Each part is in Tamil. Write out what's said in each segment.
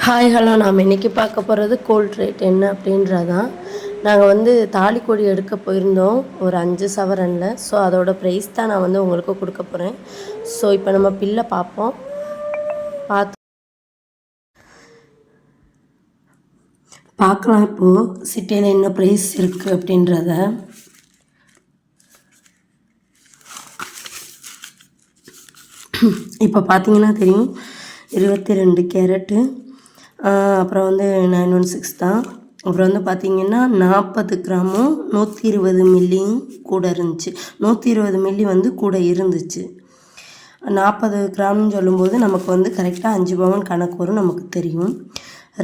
ஹாய் ஹலோ நாம் இன்றைக்கி பார்க்க போகிறது கோல்ட் ரேட் என்ன அப்படின்றதான். நாங்கள் வந்து தாலிக்கொடி எடுக்க போயிருந்தோம் ஒரு 5 சவரனில். ஸோ அதோட ப்ரைஸ் தான் நான் வந்து உங்களுக்கு கொடுக்க போகிறேன். ஸோ இப்போ நம்ம பில்லை பார்ப்போம். பார்க்கலாம் இப்போது சிட்டியில் என்ன ப்ரைஸ் இருக்குது அப்படின்றத. இப்போ பார்த்தீங்கன்னா தெரியும் 22 கேரட்டு, அப்புறம் வந்து 916 தான். அப்புறம் வந்து பார்த்திங்கன்னா 40 கிராமும் 120 மில்லியும் கூட இருந்துச்சு. 120 மில்லி வந்து கூட இருந்துச்சு. 40 கிராம்னு சொல்லும்போது நமக்கு வந்து கரெக்டாக 5 பவுன் கணக்கு வரும், நமக்கு தெரியும்.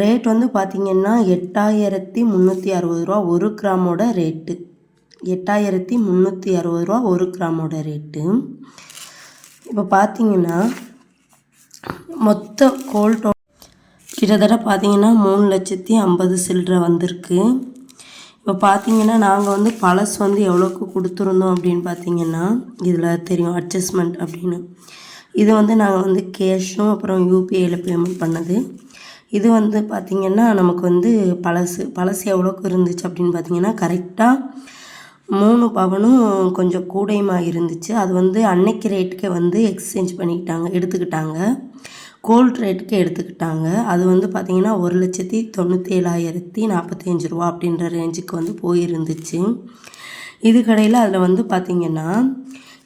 ரேட் வந்து பார்த்திங்கன்னா 8360 ரூபா 1 கிராமோட ரேட்டு. 8360 ரூபா 1 கிராமோட ரேட்டு. இப்போ பார்த்திங்கன்னா மொத்த கோல்டோ கிட்டத்தட்ட பார்த்திங்கன்னா 3,50,000 சில்லரை வந்திருக்கு. இப்போ பார்த்திங்கன்னா நாங்கள் வந்து பழசு வந்து எவ்வளோக்கு கொடுத்துருந்தோம் அப்படின்னு பார்த்திங்கன்னா இதில் தெரியும் அட்ஜஸ்ட்மெண்ட் அப்படின்னு. இது வந்து நாங்கள் வந்து கேஷும் அப்புறம் யூபிஐயில் பேமெண்ட் பண்ணது. இது வந்து பார்த்திங்கன்னா நமக்கு வந்து பழசு எவ்வளோக்கு இருந்துச்சு அப்படின்னு பார்த்திங்கன்னா கரெக்டாக 3 பவனும் கொஞ்சம் கூடையுமா இருந்துச்சு. அது வந்து அன்னைக்கு ரேட்டுக்கே வந்து எக்ஸ்சேஞ்ச் எடுத்துக்கிட்டாங்க, கோல்ட் ரேட்டுக்கு எடுத்துக்கிட்டாங்க. அது வந்து பார்த்திங்கன்னா 1,97,045 ரூபா அப்படின்ற ரேஞ்சுக்கு வந்து போயிருந்துச்சு. இது கடையில் அதில் வந்து பார்த்திங்கன்னா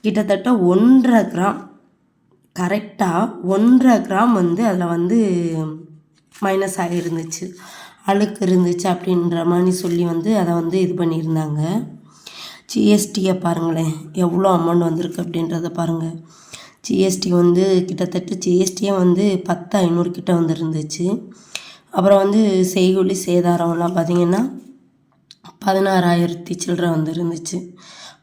கிட்டத்தட்ட 1.5 கிராம், கரெக்டாக 1.5 கிராம் வந்து அதில் வந்து மைனஸ் ஆகிருந்துச்சு, அழுக்கு இருந்துச்சு அப்படின்ற மாதிரி சொல்லி வந்து அதை வந்து இது பண்ணியிருந்தாங்க. ஜிஎஸ்டியை பாருங்களேன் எவ்வளோ அமௌண்ட் வந்திருக்கு அப்படின்றத பாருங்கள். ஜிஎஸ்டி வந்து கிட்டத்தட்ட ஜிஎஸ்டியே வந்து 10,500 கிட்ட வந்துருந்துச்சு. அப்புறம் வந்து செய்கூலி சேதாரம்லாம் பார்த்திங்கன்னா 16,000 சில்லரை வந்துருந்துச்சு.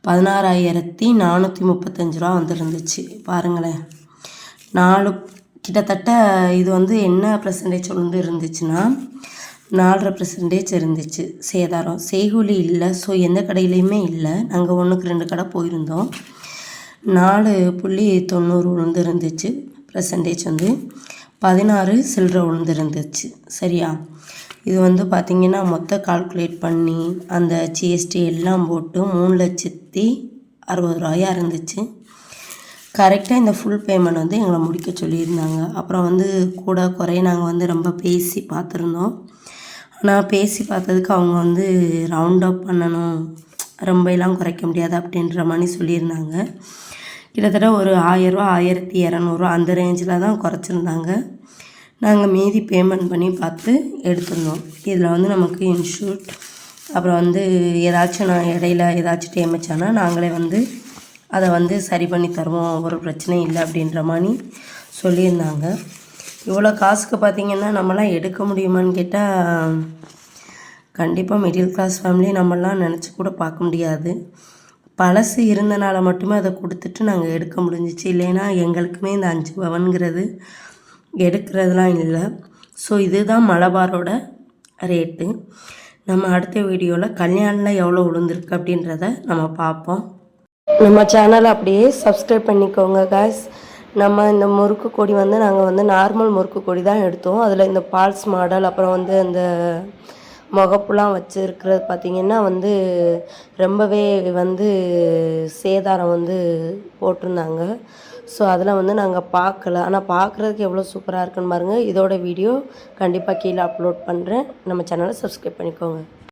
16,435 ரூபா வந்துருந்துச்சு பாருங்களேன். கிட்டத்தட்ட இது வந்து என்ன பர்சன்டேஜ் வந்து இருந்துச்சுன்னா 4.5% இருந்துச்சு சேதாரம். செய்கூலி இல்லை, ஸோ எந்த கடையிலையுமே இல்லை. நாங்கள் 1க்கு 2 கடை போயிருந்தோம். 4.90 உளுந்து இருந்துச்சு பர்சன்டேஜ் வந்து 16 சில்லரை உளுந்து இருந்துச்சு. சரியா? இது வந்து பார்த்திங்கன்னா மொத்தம் கால்குலேட் பண்ணி அந்த ஜிஎஸ்டி எல்லாம் போட்டு 3,60,000 ரூபாயா இருந்துச்சு. கரெக்டாக இந்த ஃபுல் பேமெண்ட் வந்து எங்களை முடிக்க சொல்லியிருந்தாங்க. அப்புறம் வந்து கூட குறைய நாங்கள் வந்து ரொம்ப பேசி பார்த்துருந்தோம். ஆனால் பேசி பார்த்ததுக்கு அவங்க வந்து ரவுண்ட் அப் பண்ணணும், ரொம்ப எல்லாம் குறைக்க முடியாது அப்படின்ற மாதிரி சொல்லியிருந்தாங்க. கிட்டத்தட்ட ஒரு 1000 ரூபா 1200 அந்த ரேஞ்சில் தான் குறைச்சிருந்தாங்க. நாங்கள் மீதி பேமெண்ட் பண்ணி பார்த்து எடுத்துருந்தோம். இதில் வந்து நமக்கு இன்ஷூட், அப்புறம் வந்து ஏதாச்சும் நான் இடையில ஏதாச்சும் டேமேஜ் ஆனால் நாங்களே வந்து அதை வந்து சரி பண்ணி தருவோம், ஒரு பிரச்சனையும் இல்லை அப்படின்ற மாதிரி சொல்லியிருந்தாங்க. இவ்வளோ காசுக்கு பார்த்திங்கன்னா நம்மளாம் எடுக்க முடியுமான்னு கேட்டால் கண்டிப்பாக மிடில் கிளாஸ் ஃபேமிலி நம்மளாம் நினச்சி கூட பார்க்க முடியாது. பழசு இருந்தனால மட்டுமே அதை கொடுத்துட்டு நாங்கள் எடுக்க முடிஞ்சிச்சு. இல்லைன்னா எங்களுக்குமே இந்த 5 பவன்கிறது எடுக்கிறதுலாம் இல்லை. ஸோ இதுதான் மலபாரோட ரேட்டு. நம்ம அடுத்த வீடியோவில் கல்யாணில் எவ்வளோ விழுந்திருக்கு அப்படின்றத நம்ம பார்ப்போம். நம்ம சேனலை அப்படியே சப்ஸ்கிரைப் பண்ணிக்கோங்க காய்ஸ். நம்ம இந்த முறுக்கு கொடி வந்து நாங்கள் வந்து நார்மல் முறுக்கு கொடி தான் எடுத்தோம். அதில் இந்த பால்ஸ் மாடல் அப்புறம் வந்து அந்த முகப்புலாம் வச்சுருக்கிறது பார்த்திங்கன்னா வந்து ரொம்பவே வந்து சேதாரம் வந்து போட்டிருந்தாங்க. ஸோ அதில் வந்து நாங்கள் பார்க்கல. ஆனால் பார்க்குறதுக்கு எவ்வளோ சூப்பராக இருக்குன்னு பாருங்கள். இதோட வீடியோ கண்டிப்பாக கீழே அப்லோட் பண்ணுறேன். நம்ம சேனலை சப்ஸ்கிரைப் பண்ணிக்கோங்க.